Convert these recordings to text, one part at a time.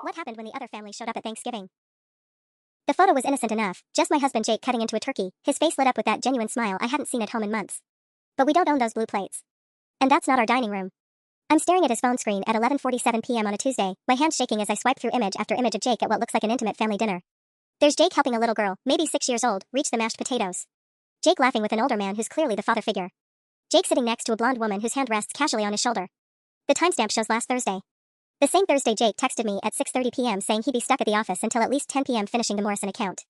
What happened when the other family showed up at Thanksgiving? The photo was innocent enough, just my husband Jake cutting into a turkey, his face lit up with that genuine smile I hadn't seen at home in months. But we don't own those blue plates. And that's not our dining room. I'm staring at his phone screen at 11:47 p.m. on a Tuesday, my hands shaking as I swipe through image after image of Jake at what looks like an intimate family dinner. There's Jake helping a little girl, maybe 6 years old, reach the mashed potatoes. Jake laughing with an older man who's clearly the father figure. Jake sitting next to a blonde woman whose hand rests casually on his shoulder. The timestamp shows last Thursday. The same Thursday Jake texted me at 6:30 p.m. saying he'd be stuck at the office until at least 10 p.m. finishing the Morrison account.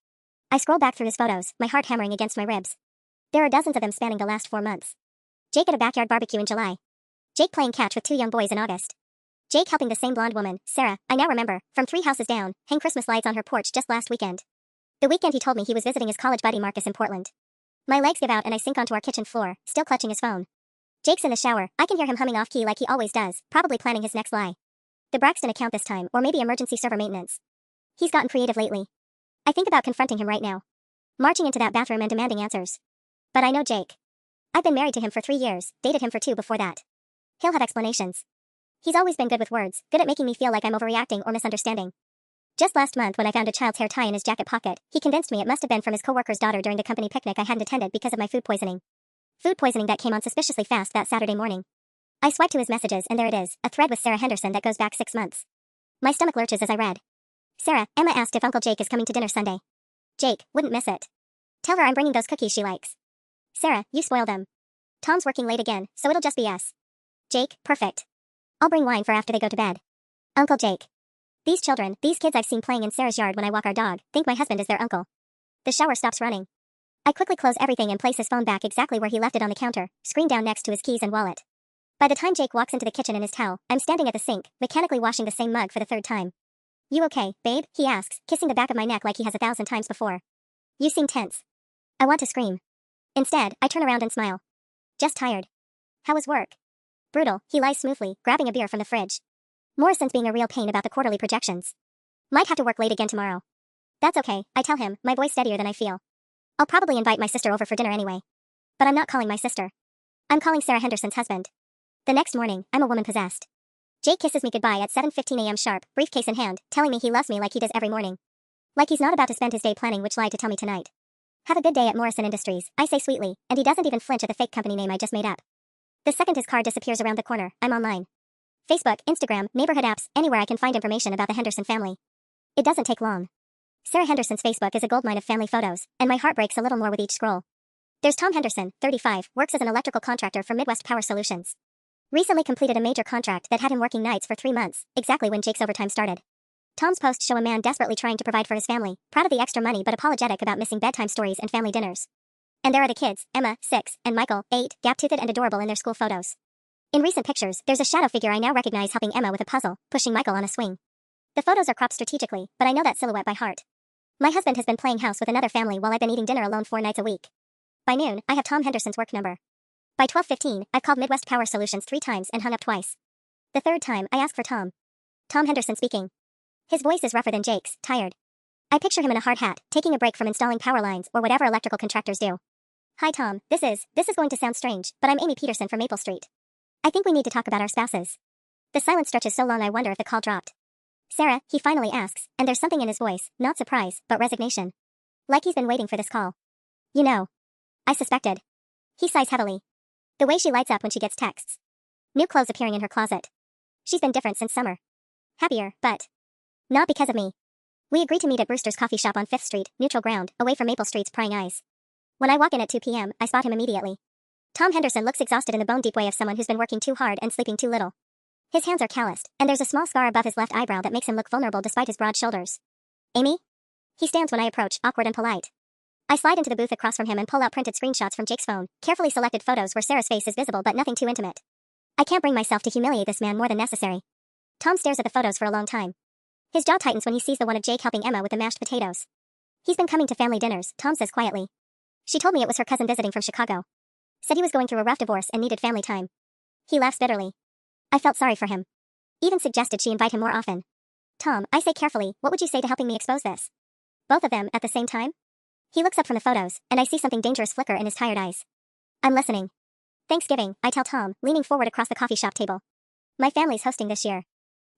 I scroll back through his photos, my heart hammering against my ribs. There are dozens of them spanning the last 4 months. Jake at a backyard barbecue in July. Jake playing catch with 2 young boys in August. Jake helping the same blonde woman, Sarah, I now remember, from 3 houses down, hang Christmas lights on her porch just last weekend. The weekend he told me he was visiting his college buddy Marcus in Portland. My legs give out and I sink onto our kitchen floor, still clutching his phone. Jake's in the shower, I can hear him humming off-key like he always does, probably planning his next lie. The Braxton account this time, or maybe emergency server maintenance. He's gotten creative lately. I think about confronting him right now. Marching into that bathroom and demanding answers. But I know Jake. I've been married to him for 3 years, dated him for 2 before that. He'll have explanations. He's always been good with words, good at making me feel like I'm overreacting or misunderstanding. Just last month when I found a child's hair tie in his jacket pocket, he convinced me it must have been from his coworker's daughter during the company picnic I hadn't attended because of my food poisoning. Food poisoning that came on suspiciously fast that Saturday morning. I swipe to his messages and there it is, a thread with Sarah Henderson that goes back 6 months. My stomach lurches as I read. Sarah, Emma asked if Uncle Jake is coming to dinner Sunday. Jake, wouldn't miss it. Tell her I'm bringing those cookies she likes. Sarah, you spoiled them. Tom's working late again, so it'll just be us. Jake, perfect. I'll bring wine for after they go to bed. Uncle Jake. These children, these kids I've seen playing in Sarah's yard when I walk our dog, think my husband is their uncle. The shower stops running. I quickly close everything and place his phone back exactly where he left it on the counter, screen down next to his keys and wallet. By the time Jake walks into the kitchen in his towel, I'm standing at the sink, mechanically washing the same mug for the 3rd time. You okay, babe? He asks, kissing the back of my neck like he has 1,000 times before. You seem tense. I want to scream. Instead, I turn around and smile. Just tired. How was work? Brutal, he lies smoothly, grabbing a beer from the fridge. Morrison's being a real pain about the quarterly projections. Might have to work late again tomorrow. That's okay, I tell him, my voice steadier than I feel. I'll probably invite my sister over for dinner anyway. But I'm not calling my sister. I'm calling Sarah Henderson's husband. The next morning, I'm a woman possessed. Jake kisses me goodbye at 7:15 a.m. sharp, briefcase in hand, telling me he loves me like he does every morning. Like he's not about to spend his day planning which lie to tell me tonight. Have a good day at Morrison Industries, I say sweetly, and he doesn't even flinch at the fake company name I just made up. The second his car disappears around the corner, I'm online. Facebook, Instagram, neighborhood apps, anywhere I can find information about the Henderson family. It doesn't take long. Sarah Henderson's Facebook is a goldmine of family photos, and my heart breaks a little more with each scroll. There's Tom Henderson, 35, works as an electrical contractor for Midwest Power Solutions. Recently completed a major contract that had him working nights for 3 months, exactly when Jake's overtime started. Tom's posts show a man desperately trying to provide for his family, proud of the extra money but apologetic about missing bedtime stories and family dinners. And there are the kids, Emma, 6, and Michael, 8, gap-toothed and adorable in their school photos. In recent pictures, there's a shadow figure I now recognize helping Emma with a puzzle, pushing Michael on a swing. The photos are cropped strategically, but I know that silhouette by heart. My husband has been playing house with another family while I've been eating dinner alone 4 nights a week. By noon, I have Tom Henderson's work number. By 12:15, I've called Midwest Power Solutions 3 times and hung up twice. The 3rd time, I ask for Tom. Tom Henderson speaking. His voice is rougher than Jake's, tired. I picture him in a hard hat, taking a break from installing power lines or whatever electrical contractors do. Hi Tom, this is going to sound strange, but I'm Amy Peterson from Maple Street. I think we need to talk about our spouses. The silence stretches so long I wonder if the call dropped. Sarah, he finally asks, and there's something in his voice, not surprise, but resignation. Like he's been waiting for this call. You know. I suspected. He sighs heavily. The way she lights up when she gets texts. New clothes appearing in her closet. She's been different since summer. Happier, but not because of me. We agreed to meet at Brewster's coffee shop on 5th Street, neutral ground, away from Maple Street's prying eyes. When I walk in at 2 p.m., I spot him immediately. Tom Henderson looks exhausted in the bone-deep way of someone who's been working too hard and sleeping too little. His hands are calloused, and there's a small scar above his left eyebrow that makes him look vulnerable despite his broad shoulders. Amy? He stands when I approach, awkward and polite. I slide into the booth across from him and pull out printed screenshots from Jake's phone, carefully selected photos where Sarah's face is visible but nothing too intimate. I can't bring myself to humiliate this man more than necessary. Tom stares at the photos for a long time. His jaw tightens when he sees the one of Jake helping Emma with the mashed potatoes. He's been coming to family dinners, Tom says quietly. She told me it was her cousin visiting from Chicago. Said he was going through a rough divorce and needed family time. He laughs bitterly. I felt sorry for him. Even suggested she invite him more often. Tom, I say carefully, what would you say to helping me expose this? Both of them, at the same time? He looks up from the photos, and I see something dangerous flicker in his tired eyes. I'm listening. Thanksgiving, I tell Tom, leaning forward across the coffee shop table. My family's hosting this year.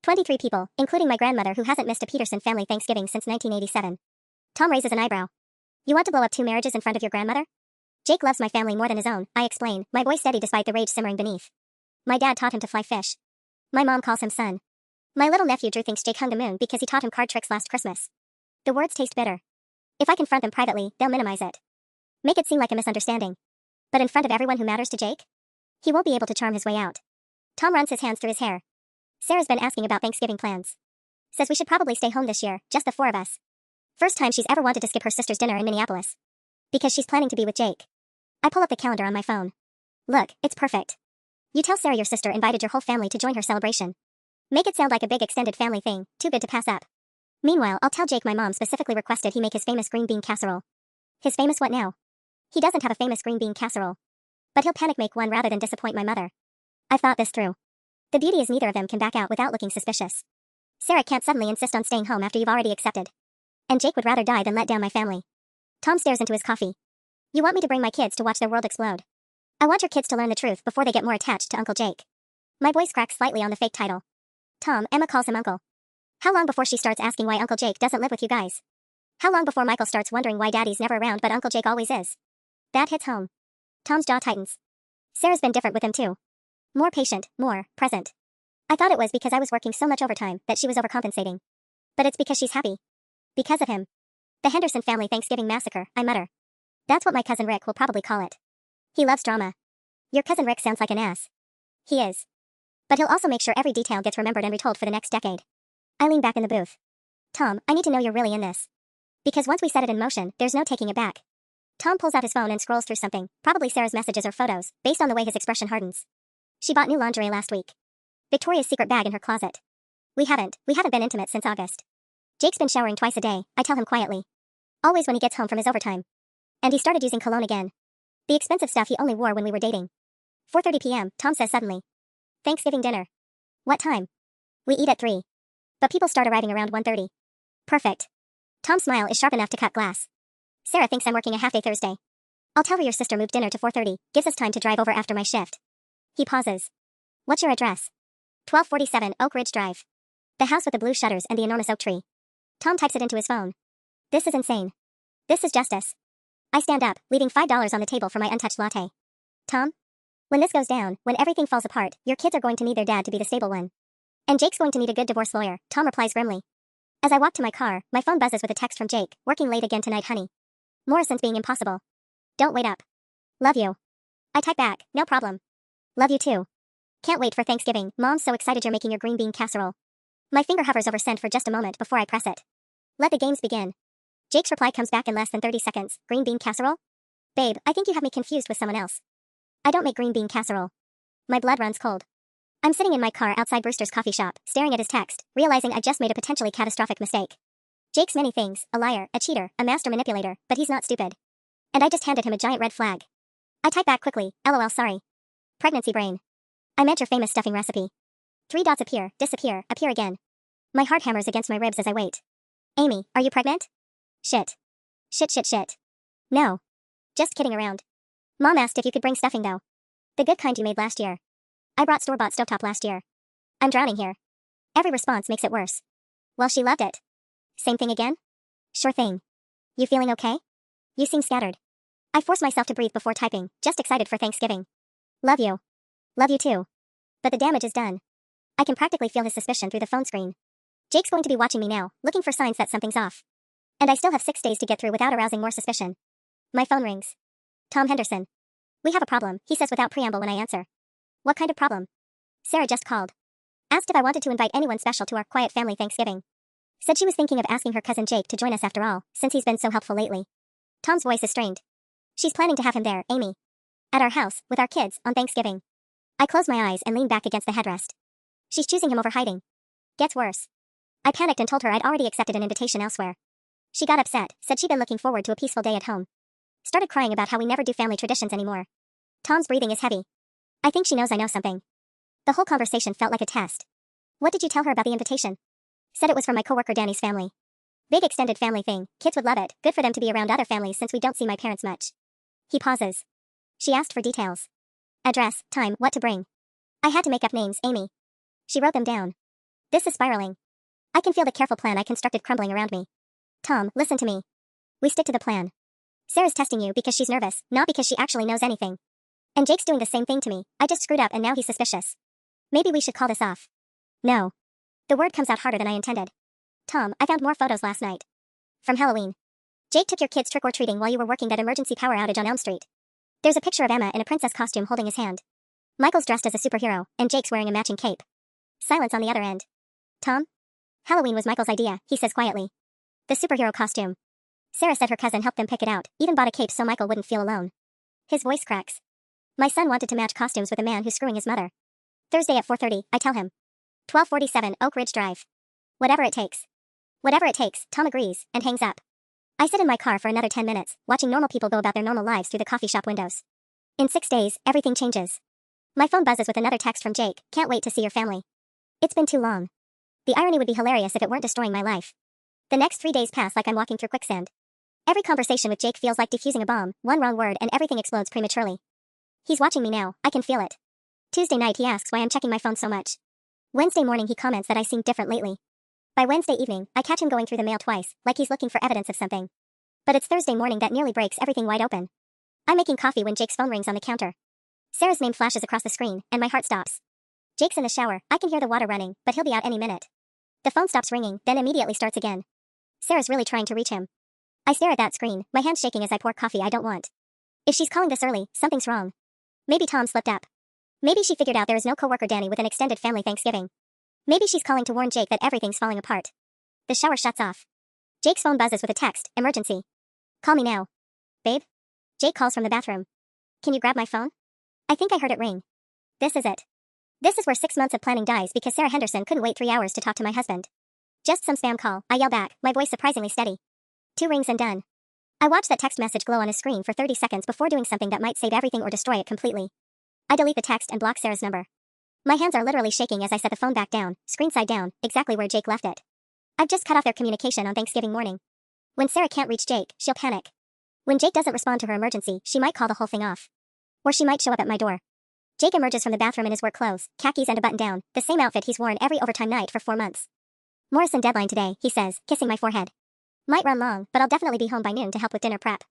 23 people, including my grandmother who hasn't missed a Peterson family Thanksgiving since 1987. Tom raises an eyebrow. You want to blow up 2 marriages in front of your grandmother? Jake loves my family more than his own, I explain, my voice steady despite the rage simmering beneath. My dad taught him to fly fish. My mom calls him son. My little nephew Drew thinks Jake hung the moon because he taught him card tricks last Christmas. The words taste bitter. If I confront them privately, they'll minimize it. Make it seem like a misunderstanding. But in front of everyone who matters to Jake? He won't be able to charm his way out. Tom runs his hands through his hair. Sarah's been asking about Thanksgiving plans. Says we should probably stay home this year, just the 4 of us. First time she's ever wanted to skip her sister's dinner in Minneapolis. Because she's planning to be with Jake. I pull up the calendar on my phone. Look, it's perfect. You tell Sarah your sister invited your whole family to join her celebration. Make it sound like a big extended family thing, too good to pass up. Meanwhile, I'll tell Jake my mom specifically requested he make his famous green bean casserole. His famous what now? He doesn't have a famous green bean casserole. But he'll panic make one rather than disappoint my mother. I've thought this through. The beauty is neither of them can back out without looking suspicious. Sarah can't suddenly insist on staying home after you've already accepted. And Jake would rather die than let down my family. Tom stares into his coffee. You want me to bring my kids to watch their world explode? I want your kids to learn the truth before they get more attached to Uncle Jake. My voice cracks slightly on the fake title. Tom, Emma calls him Uncle. How long before she starts asking why Uncle Jake doesn't live with you guys? How long before Michael starts wondering why Daddy's never around but Uncle Jake always is? That hits home. Tom's jaw tightens. Sarah's been different with him too. More patient, more present. I thought it was because I was working so much overtime that she was overcompensating. But it's because she's happy. Because of him. The Henderson family Thanksgiving massacre, I mutter. That's what my cousin Rick will probably call it. He loves drama. Your cousin Rick sounds like an ass. He is. But he'll also make sure every detail gets remembered and retold for the next decade. I lean back in the booth. Tom, I need to know you're really in this. Because once we set it in motion, there's no taking it back. Tom pulls out his phone and scrolls through something, probably Sarah's messages or photos, based on the way his expression hardens. She bought new lingerie last week. Victoria's secret bag in her closet. We haven't been intimate since August. Jake's been showering twice a day, I tell him quietly. Always when he gets home from his overtime. And he started using cologne again. The expensive stuff he only wore when we were dating. 4:30 p.m., Tom says suddenly. Thanksgiving dinner. What time? We eat at 3. But people start arriving around 1:30. Perfect. Tom's smile is sharp enough to cut glass. Sarah thinks I'm working a half-day Thursday. I'll tell her your sister moved dinner to 4:30, gives us time to drive over after my shift. He pauses. What's your address? 1247 Oak Ridge Drive. The house with the blue shutters and the enormous oak tree. Tom types it into his phone. This is insane. This is justice. I stand up, leaving $5 on the table for my untouched latte. Tom? When this goes down, when everything falls apart, your kids are going to need their dad to be the stable one. And Jake's going to need a good divorce lawyer, Tom replies grimly. As I walk to my car, my phone buzzes with a text from Jake, working late again tonight, honey. Morrison's being impossible. Don't wait up. Love you. I type back, no problem. Love you too. Can't wait for Thanksgiving, Mom's so excited you're making your green bean casserole. My finger hovers over send for just a moment before I press it. Let the games begin. Jake's reply comes back in less than 30 seconds, green bean casserole? Babe, I think you have me confused with someone else. I don't make green bean casserole. My blood runs cold. I'm sitting in my car outside Brewster's coffee shop, staring at his text, realizing I just made a potentially catastrophic mistake. Jake's many things, a liar, a cheater, a master manipulator, but he's not stupid. And I just handed him a giant red flag. I type back quickly, LOL sorry. Pregnancy brain. I meant your famous stuffing recipe. 3 dots appear, disappear, appear again. My heart hammers against my ribs as I wait. Amy, are you pregnant? Shit. Shit. No. Just kidding around. Mom asked if you could bring stuffing though. The good kind you made last year. I brought store-bought stovetop last year. I'm drowning here. Every response makes it worse. Well, she loved it. Same thing again? Sure thing. You feeling okay? You seem scattered. I force myself to breathe before typing, just excited for Thanksgiving. Love you. Love you too. But the damage is done. I can practically feel his suspicion through the phone screen. Jake's going to be watching me now, looking for signs that something's off. And I still have 6 days to get through without arousing more suspicion. My phone rings. Tom Henderson. We have a problem, he says without preamble when I answer. What kind of problem? Sarah just called. Asked if I wanted to invite anyone special to our quiet family Thanksgiving. Said she was thinking of asking her cousin Jake to join us after all, since he's been so helpful lately. Tom's voice is strained. She's planning to have him there, Amy. At our house, with our kids, on Thanksgiving. I close my eyes and lean back against the headrest. She's choosing him over hiding. Gets worse. I panicked and told her I'd already accepted an invitation elsewhere. She got upset, said she'd been looking forward to a peaceful day at home. Started crying about how we never do family traditions anymore. Tom's breathing is heavy. I think she knows I know something. The whole conversation felt like a test. What did you tell her about the invitation? Said it was from my coworker Danny's family. Big extended family thing, kids would love it, good for them to be around other families since we don't see my parents much. He pauses. She asked for details. Address, time, what to bring. I had to make up names, Amy. She wrote them down. This is spiraling. I can feel the careful plan I constructed crumbling around me. Tom, listen to me. We stick to the plan. Sarah's testing you because she's nervous, not because she actually knows anything. And Jake's doing the same thing to me. I just screwed up and now he's suspicious. Maybe we should call this off. No. The word comes out harder than I intended. Tom, I found more photos last night. From Halloween. Jake took your kids trick-or-treating while you were working that emergency power outage on Elm Street. There's a picture of Emma in a princess costume holding his hand. Michael's dressed as a superhero, and Jake's wearing a matching cape. Silence on the other end. Tom? Halloween was Michael's idea, he says quietly. The superhero costume. Sarah said her cousin helped them pick it out, even bought a cape so Michael wouldn't feel alone. His voice cracks. My son wanted to match costumes with a man who's screwing his mother. Thursday at 4:30, I tell him. 1247 Oak Ridge Drive. Whatever it takes. Whatever it takes, Tom agrees, and hangs up. I sit in my car for another 10 minutes, watching normal people go about their normal lives through the coffee shop windows. In 6 days, everything changes. My phone buzzes with another text from Jake, can't wait to see your family. It's been too long. The irony would be hilarious if it weren't destroying my life. The next 3 days pass like I'm walking through quicksand. Every conversation with Jake feels like defusing a bomb, one wrong word and everything explodes prematurely. He's watching me now, I can feel it. Tuesday night he asks why I'm checking my phone so much. Wednesday morning he comments that I seem different lately. By Wednesday evening, I catch him going through the mail twice, like he's looking for evidence of something. But it's Thursday morning that nearly breaks everything wide open. I'm making coffee when Jake's phone rings on the counter. Sarah's name flashes across the screen, and my heart stops. Jake's in the shower, I can hear the water running, but he'll be out any minute. The phone stops ringing, then immediately starts again. Sarah's really trying to reach him. I stare at that screen, my hands shaking as I pour coffee I don't want. If she's calling this early, something's wrong. Maybe Tom slipped up. Maybe she figured out there is no coworker Danny with an extended family Thanksgiving. Maybe she's calling to warn Jake that everything's falling apart. The shower shuts off. Jake's phone buzzes with a text, emergency. Call me now. Babe? Jake calls from the bathroom. Can you grab my phone? I think I heard it ring. This is it. This is where 6 months of planning dies because Sarah Henderson couldn't wait 3 hours to talk to my husband. Just some spam call, I yell back, my voice surprisingly steady. 2 rings and done. I watch that text message glow on his screen for 30 seconds before doing something that might save everything or destroy it completely. I delete the text and block Sarah's number. My hands are literally shaking as I set the phone back down, screen side down, exactly where Jake left it. I've just cut off their communication on Thanksgiving morning. When Sarah can't reach Jake, she'll panic. When Jake doesn't respond to her emergency, she might call the whole thing off. Or she might show up at my door. Jake emerges from the bathroom in his work clothes, khakis and a button down, the same outfit he's worn every overtime night for 4 months. Morrison deadline today, he says, kissing my forehead. Might run long, but I'll definitely be home by noon to help with dinner prep.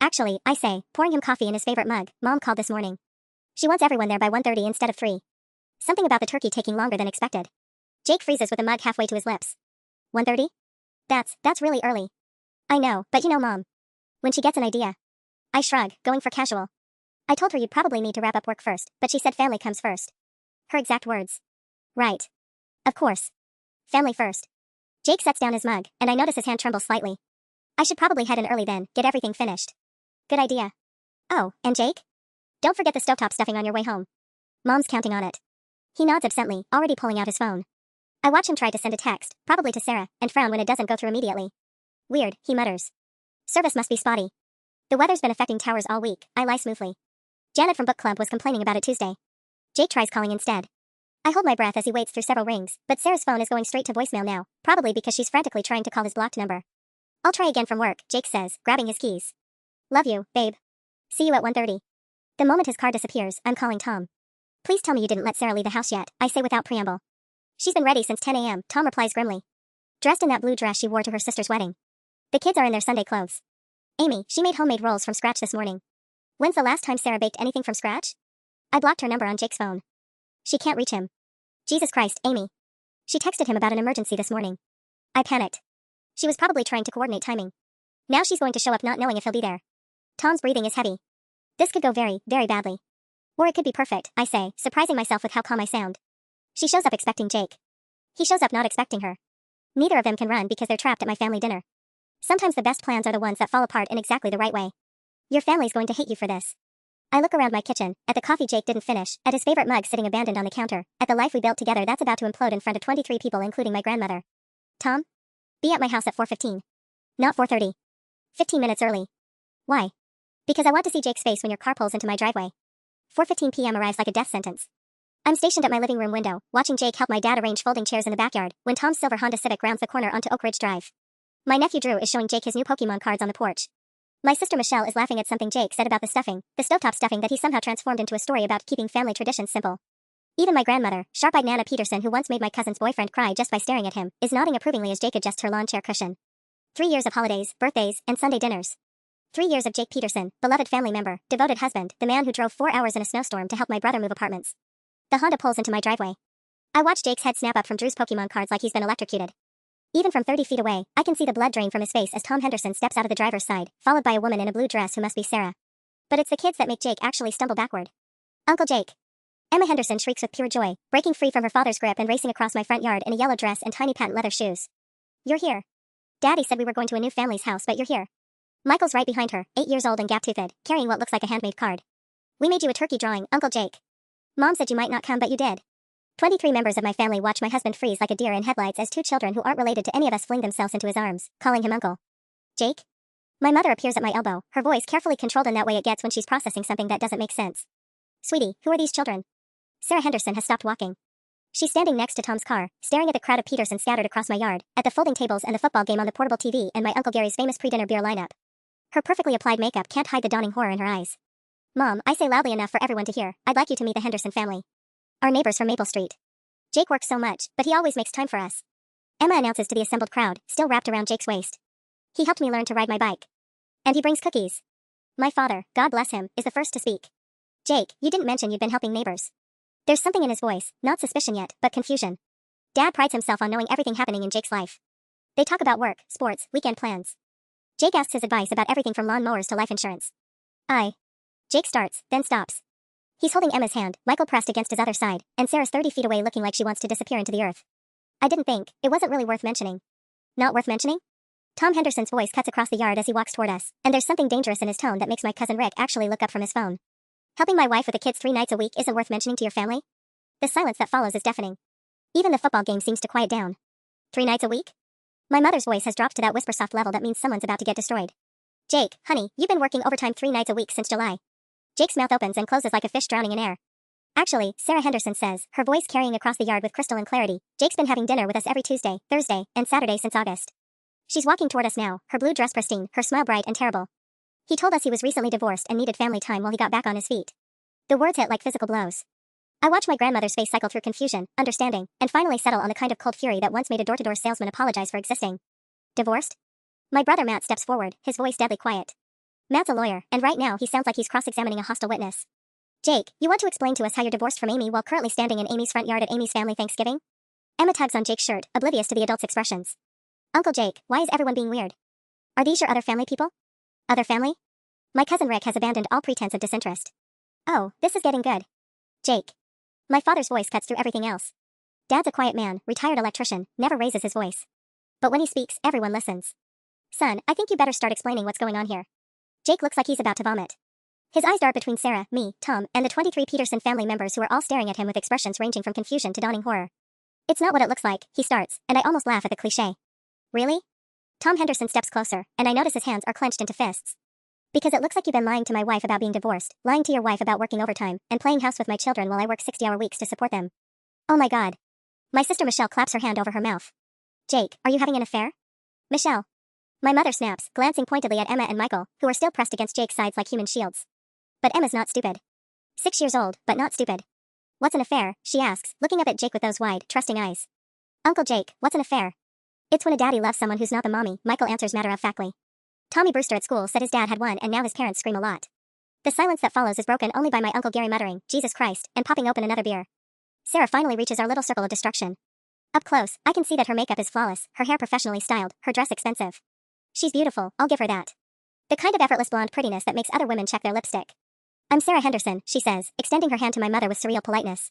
Actually, I say, pouring him coffee in his favorite mug, Mom called this morning. She wants everyone there by 1:30 instead of 3. Something about the turkey taking longer than expected. Jake freezes with the mug halfway to his lips. 1:30? That's really early. I know, but you know Mom. When she gets an idea. I shrug, going for casual. I told her you'd probably need to wrap up work first, but she said family comes first. Her exact words. Right. Of course. Family first. Jake sets down his mug, and I notice his hand trembles slightly. I should probably head in early then, get everything finished. Good idea. Oh, and Jake? Don't forget the stovetop stuffing on your way home. Mom's counting on it. He nods absently, already pulling out his phone. I watch him try to send a text, probably to Sarah, and frown when it doesn't go through immediately. Weird, he mutters. Service must be spotty. The weather's been affecting towers all week, I lie smoothly. Janet from book club was complaining about it Tuesday. Jake tries calling instead. I hold my breath as he waits through several rings, but Sarah's phone is going straight to voicemail now, probably because she's frantically trying to call his blocked number. I'll try again from work, Jake says, grabbing his keys. Love you, babe. See you at 1:30. The moment his car disappears, I'm calling Tom. Please tell me you didn't let Sarah leave the house yet, I say without preamble. She's been ready since 10 a.m., Tom replies grimly. Dressed in that blue dress she wore to her sister's wedding. The kids are in their Sunday clothes. Amy, she made homemade rolls from scratch this morning. When's the last time Sarah baked anything from scratch? I blocked her number on Jake's phone. She can't reach him. Jesus Christ, Amy. She texted him about an emergency this morning. I panicked. She was probably trying to coordinate timing. Now she's going to show up not knowing if he'll be there. Tom's breathing is heavy. This could go very, very badly. Or it could be perfect, I say, surprising myself with how calm I sound. She shows up expecting Jake. He shows up not expecting her. Neither of them can run because they're trapped at my family dinner. Sometimes the best plans are the ones that fall apart in exactly the right way. Your family's going to hate you for this. I look around my kitchen, at the coffee Jake didn't finish, at his favorite mug sitting abandoned on the counter, at the life we built together that's about to implode in front of 23 people including my grandmother. Tom? Be at my house at 4:15. Not 4:30. 15 minutes early. Why? Because I want to see Jake's face when your car pulls into my driveway. 4:15 p.m. arrives like a death sentence. I'm stationed at my living room window, watching Jake help my dad arrange folding chairs in the backyard, when Tom's silver Honda Civic rounds the corner onto Oak Ridge Drive. My nephew Drew is showing Jake his new Pokemon cards on the porch. My sister Michelle is laughing at something Jake said about the stuffing, the stovetop stuffing that he somehow transformed into a story about keeping family traditions simple. Even my grandmother, sharp-eyed Nana Peterson, who once made my cousin's boyfriend cry just by staring at him, is nodding approvingly as Jake adjusts her lawn chair cushion. 3 years of holidays, birthdays, and Sunday dinners. 3 years of Jake Peterson, beloved family member, devoted husband, the man who drove 4 hours in a snowstorm to help my brother move apartments. The Honda pulls into my driveway. I watch Jake's head snap up from Drew's Pokemon cards like he's been electrocuted. Even from 30 feet away, I can see the blood drain from his face as Tom Henderson steps out of the driver's side, followed by a woman in a blue dress who must be Sarah. But it's the kids that make Jake actually stumble backward. Uncle Jake. Emma Henderson shrieks with pure joy, breaking free from her father's grip and racing across my front yard in a yellow dress and tiny patent leather shoes. You're here. Daddy said we were going to a new family's house, but you're here. Michael's right behind her, 8 years old and gap-toothed, carrying what looks like a handmade card. We made you a turkey drawing, Uncle Jake. Mom said you might not come, but you did. 23 members of my family watch my husband freeze like a deer in headlights as 2 children who aren't related to any of us fling themselves into his arms, calling him Uncle. Jake? My mother appears at my elbow, her voice carefully controlled in that way it gets when she's processing something that doesn't make sense. Sweetie, who are these children? Sarah Henderson has stopped walking. She's standing next to Tom's car, staring at the crowd of Petersons scattered across my yard, at the folding tables and the football game on the portable TV and my Uncle Gary's famous pre-dinner beer lineup. Her perfectly applied makeup can't hide the dawning horror in her eyes. Mom, I say loudly enough for everyone to hear, I'd like you to meet the Henderson family. Our neighbors from Maple Street. Jake works so much, but he always makes time for us. Emma announces to the assembled crowd, still wrapped around Jake's waist. He helped me learn to ride my bike. And he brings cookies. My father, God bless him, is the first to speak. Jake, you didn't mention you'd been helping neighbors. There's something in his voice, not suspicion yet, but confusion. Dad prides himself on knowing everything happening in Jake's life. They talk about work, sports, weekend plans. Jake asks his advice about everything from lawn mowers to life insurance. Jake starts, then stops. He's holding Emma's hand, Michael pressed against his other side, and Sarah's 30 feet away looking like she wants to disappear into the earth. I didn't think, it wasn't really worth mentioning. Not worth mentioning? Tom Henderson's voice cuts across the yard as he walks toward us, and there's something dangerous in his tone that makes my cousin Rick actually look up from his phone. Helping my wife with the kids 3 nights a week isn't worth mentioning to your family? The silence that follows is deafening. Even the football game seems to quiet down. 3 nights a week? My mother's voice has dropped to that whisper soft level that means someone's about to get destroyed. Jake, honey, you've been working overtime 3 nights a week since July. Jake's mouth opens and closes like a fish drowning in air. Actually, Sarah Henderson says, her voice carrying across the yard with crystalline clarity, Jake's been having dinner with us every Tuesday, Thursday, and Saturday since August. She's walking toward us now, her blue dress pristine, her smile bright and terrible. He told us he was recently divorced and needed family time while he got back on his feet. The words hit like physical blows. I watch my grandmother's face cycle through confusion, understanding, and finally settle on the kind of cold fury that once made a door-to-door salesman apologize for existing. Divorced? My brother Matt steps forward, his voice deadly quiet. Matt's a lawyer, and right now he sounds like he's cross-examining a hostile witness. Jake, you want to explain to us how you're divorced from Amy while currently standing in Amy's front yard at Amy's family Thanksgiving? Emma tugs on Jake's shirt, oblivious to the adult's expressions. Uncle Jake, why is everyone being weird? Are these your other family people? Other family? My cousin Rick has abandoned all pretense of disinterest. Oh, this is getting good. Jake. My father's voice cuts through everything else. Dad's a quiet man, retired electrician, never raises his voice. But when he speaks, everyone listens. Son, I think you better start explaining what's going on here. Jake looks like he's about to vomit. His eyes dart between Sarah, me, Tom, and the 23 Peterson family members who are all staring at him with expressions ranging from confusion to dawning horror. It's not what it looks like, he starts, and I almost laugh at the cliché. Really? Tom Henderson steps closer, and I notice his hands are clenched into fists. Because it looks like you've been lying to my wife about being divorced, lying to your wife about working overtime, and playing house with my children while I work 60-hour weeks to support them. Oh my God. My sister Michelle claps her hand over her mouth. Jake, are you having an affair? Michelle. My mother snaps, glancing pointedly at Emma and Michael, who are still pressed against Jake's sides like human shields. But Emma's not stupid. 6 years old, but not stupid. What's an affair, she asks, looking up at Jake with those wide, trusting eyes. Uncle Jake, what's an affair? It's when a daddy loves someone who's not the mommy, Michael answers matter-of-factly. Tommy Brewster at school said his dad had one and now his parents scream a lot. The silence that follows is broken only by my Uncle Gary muttering, Jesus Christ, and popping open another beer. Sarah finally reaches our little circle of destruction. Up close, I can see that her makeup is flawless, her hair professionally styled, her dress expensive. She's beautiful, I'll give her that. The kind of effortless blonde prettiness that makes other women check their lipstick. I'm Sarah Henderson, she says, extending her hand to my mother with surreal politeness.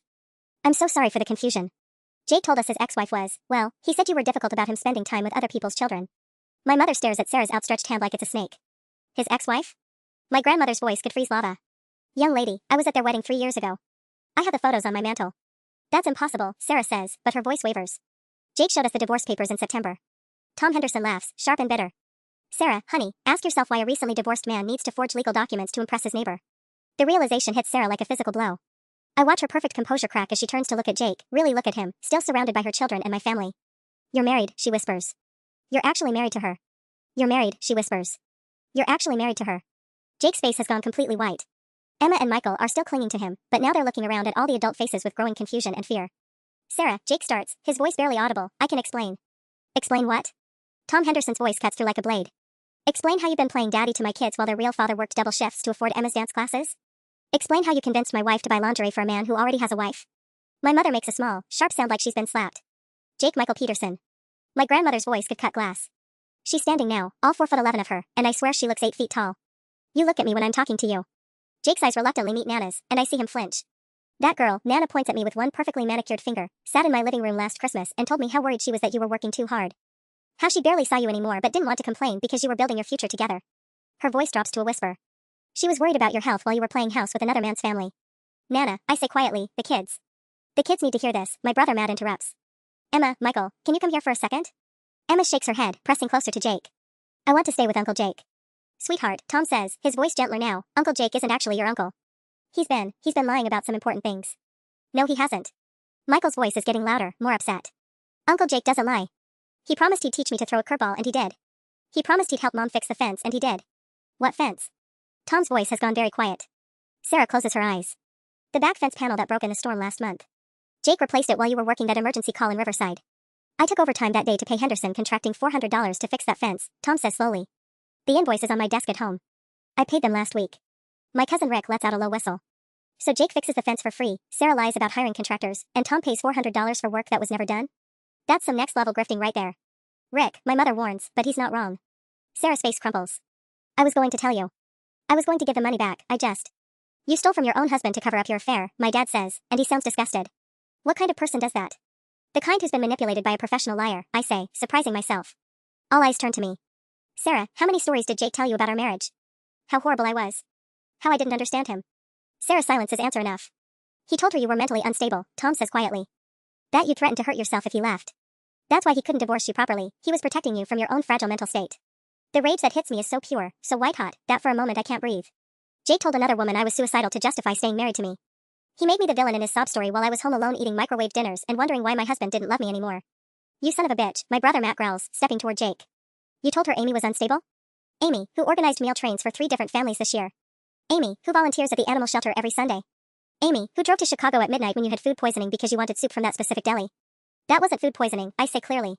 I'm so sorry for the confusion. Jake told us his ex-wife was, well, he said you were difficult about him spending time with other people's children. My mother stares at Sarah's outstretched hand like it's a snake. His ex-wife? My grandmother's voice could freeze lava. Young lady, I was at their wedding 3 years ago. I have the photos on my mantle. That's impossible, Sarah says, but her voice wavers. Jake showed us the divorce papers in September. Tom Henderson laughs, sharp and bitter. Sarah, honey, ask yourself why a recently divorced man needs to forge legal documents to impress his neighbor. The realization hits Sarah like a physical blow. I watch her perfect composure crack as she turns to look at Jake, really look at him, still surrounded by her children and my family. You're married, she whispers. You're actually married to her. You're married, she whispers. You're actually married to her. Jake's face has gone completely white. Emma and Michael are still clinging to him, but now they're looking around at all the adult faces with growing confusion and fear. Sarah, Jake starts, his voice barely audible. I can explain. Explain what? Tom Henderson's voice cuts through like a blade. Explain how you've been playing daddy to my kids while their real father worked double shifts to afford Emma's dance classes? Explain how you convinced my wife to buy lingerie for a man who already has a wife. My mother makes a small, sharp sound like she's been slapped. Jake Michael Peterson. My grandmother's voice could cut glass. She's standing now, all 4'11" of her, and I swear she looks 8 feet tall. You look at me when I'm talking to you. Jake's eyes reluctantly meet Nana's, and I see him flinch. That girl, Nana points at me with one perfectly manicured finger, sat in my living room last Christmas and told me how worried she was that you were working too hard. How she barely saw you anymore but didn't want to complain because you were building your future together. Her voice drops to a whisper. She was worried about your health while you were playing house with another man's family. Nana, I say quietly, the kids. The kids need to hear this, my brother Matt interrupts. Emma, Michael, can you come here for a second? Emma shakes her head, pressing closer to Jake. I want to stay with Uncle Jake. Sweetheart, Tom says, his voice gentler now, Uncle Jake isn't actually your uncle. He's been lying about some important things. No, he hasn't. Michael's voice is getting louder, more upset. Uncle Jake doesn't lie. He promised he'd teach me to throw a curveball and he did. He promised he'd help Mom fix the fence and he did. What fence? Tom's voice has gone very quiet. Sarah closes her eyes. The back fence panel that broke in the storm last month. Jake replaced it while you were working that emergency call in Riverside. I took overtime that day to pay Henderson, contracting $400 to fix that fence, Tom says slowly. The invoice is on my desk at home. I paid them last week. My cousin Rick lets out a low whistle. So Jake fixes the fence for free, Sarah lies about hiring contractors, and Tom pays $400 for work that was never done? That's some next level grifting right there. Rick, my mother warns, but he's not wrong. Sarah's face crumples. I was going to tell you. I was going to give the money back, You stole from your own husband to cover up your affair, my dad says, and he sounds disgusted. What kind of person does that? The kind who's been manipulated by a professional liar, I say, surprising myself. All eyes turn to me. Sarah, how many stories did Jake tell you about our marriage? How horrible I was. How I didn't understand him. Sarah's silence is answer enough. He told her you were mentally unstable, Tom says quietly. That you threatened to hurt yourself if he left. That's why he couldn't divorce you properly, he was protecting you from your own fragile mental state. The rage that hits me is so pure, so white-hot, that for a moment I can't breathe. Jake told another woman I was suicidal to justify staying married to me. He made me the villain in his sob story while I was home alone eating microwave dinners and wondering why my husband didn't love me anymore. You son of a bitch, my brother Matt growls, stepping toward Jake. You told her Amy was unstable? Amy, who organized meal trains for 3 different families this year. Amy, who volunteers at the animal shelter every Sunday. Amy, who drove to Chicago at midnight when you had food poisoning because you wanted soup from that specific deli. That wasn't food poisoning, I say clearly.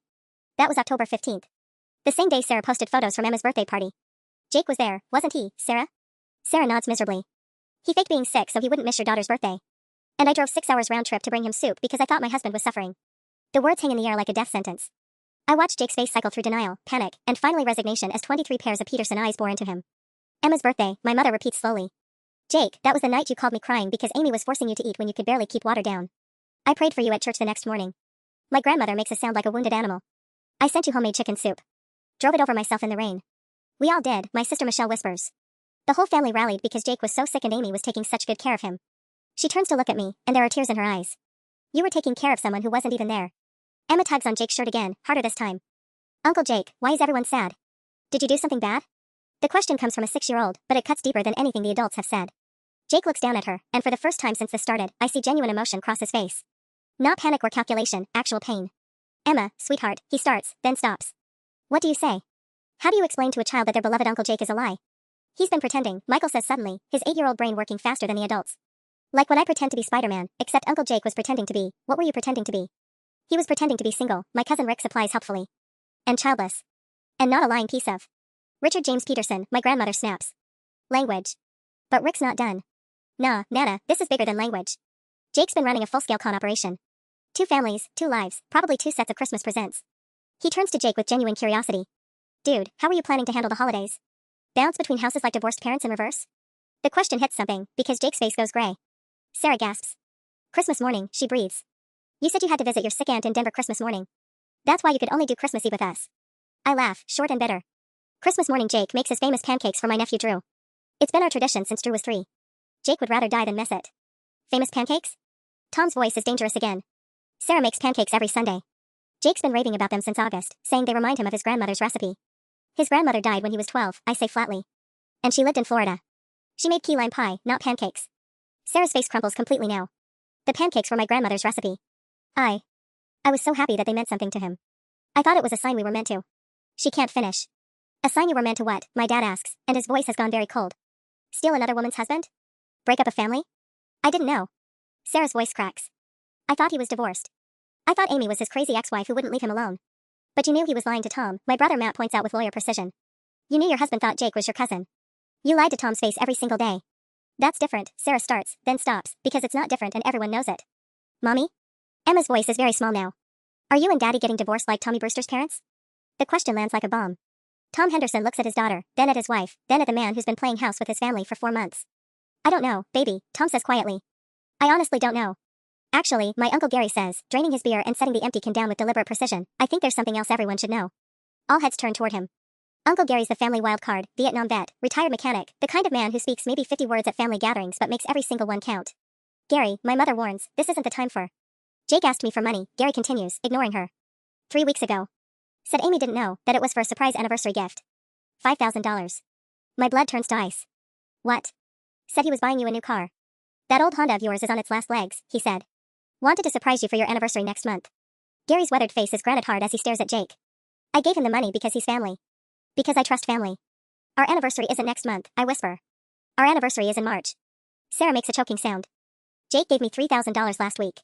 That was October 15th. The same day Sarah posted photos from Emma's birthday party. Jake was there, wasn't he, Sarah? Sarah nods miserably. He faked being sick so he wouldn't miss your daughter's birthday. And I drove 6 hours round trip to bring him soup because I thought my husband was suffering. The words hang in the air like a death sentence. I watched Jake's face cycle through denial, panic, and finally resignation as 23 pairs of Peterson eyes bore into him. Emma's birthday, my mother repeats slowly. Jake, that was the night you called me crying because Amy was forcing you to eat when you could barely keep water down. I prayed for you at church the next morning. My grandmother makes us sound like a wounded animal. I sent you homemade chicken soup. Drove it over myself in the rain. We all did, my sister Michelle whispers. The whole family rallied because Jake was so sick and Amy was taking such good care of him. She turns to look at me, and there are tears in her eyes. You were taking care of someone who wasn't even there. Emma tugs on Jake's shirt again, harder this time. Uncle Jake, why is everyone sad? Did you do something bad? The question comes from a 6-year-old, but it cuts deeper than anything the adults have said. Jake looks down at her, and for the first time since this started, I see genuine emotion cross his face. Not panic or calculation, actual pain. Emma, sweetheart, he starts, then stops. What do you say? How do you explain to a child that their beloved Uncle Jake is a lie? He's been pretending, Michael says suddenly, his 8-year-old brain working faster than the adults. Like when I pretend to be Spider-Man, except Uncle Jake was pretending to be, what were you pretending to be? He was pretending to be single, my cousin Rick supplies helpfully. And childless. And not a lying piece of. Richard James Peterson, my grandmother snaps. Language. But Rick's not done. Nah, Nana, this is bigger than language. Jake's been running a full-scale con operation. 2 families, 2 lives, probably 2 sets of Christmas presents. He turns to Jake with genuine curiosity. Dude, how are you planning to handle the holidays? Bounce between houses like divorced parents in reverse? The question hits something, because Jake's face goes gray. Sarah gasps. Christmas morning, she breathes. You said you had to visit your sick aunt in Denver Christmas morning. That's why you could only do Christmas Eve with us. I laugh, short and bitter. Christmas morning Jake makes his famous pancakes for my nephew Drew. It's been our tradition since Drew was 3. Jake would rather die than miss it. Famous pancakes? Tom's voice is dangerous again. Sarah makes pancakes every Sunday. Jake's been raving about them since August, saying they remind him of his grandmother's recipe. His grandmother died when he was 12, I say flatly. And she lived in Florida. She made key lime pie, not pancakes. Sarah's face crumples completely now. The pancakes were my grandmother's recipe. I was so happy that they meant something to him. I thought it was a sign we were meant to. She can't finish. A sign you were meant to what? My dad asks, and his voice has gone very cold. Steal another woman's husband? Break up a family? I didn't know. Sarah's voice cracks. I thought he was divorced. I thought Amy was his crazy ex-wife who wouldn't leave him alone. But you knew he was lying to Tom, my brother Matt points out with lawyer precision. You knew your husband thought Jake was your cousin. You lied to Tom's face every single day. That's different, Sarah starts, then stops, because it's not different and everyone knows it. Mommy? Emma's voice is very small now. Are you and Daddy getting divorced like Tommy Brewster's parents? The question lands like a bomb. Tom Henderson looks at his daughter, then at his wife, then at the man who's been playing house with his family for 4 months. I don't know, baby, Tom says quietly. I honestly don't know. Actually, my Uncle Gary says, draining his beer and setting the empty can down with deliberate precision, I think there's something else everyone should know. All heads turn toward him. Uncle Gary's the family wild card, Vietnam vet, retired mechanic, the kind of man who speaks maybe 50 words at family gatherings but makes every single one count. Gary, my mother warns, this isn't the time for. Jake asked me for money, Gary continues, ignoring her. 3 weeks ago. Said Amy didn't know, that it was for a surprise anniversary gift. $5,000. My blood turns to ice. What? Said he was buying you a new car. That old Honda of yours is on its last legs, he said. Wanted to surprise you for your anniversary next month. Gary's weathered face is granite hard as he stares at Jake. I gave him the money because he's family. Because I trust family. Our anniversary isn't next month, I whisper. Our anniversary is in March. Sarah makes a choking sound. Jake gave me $3,000 last week.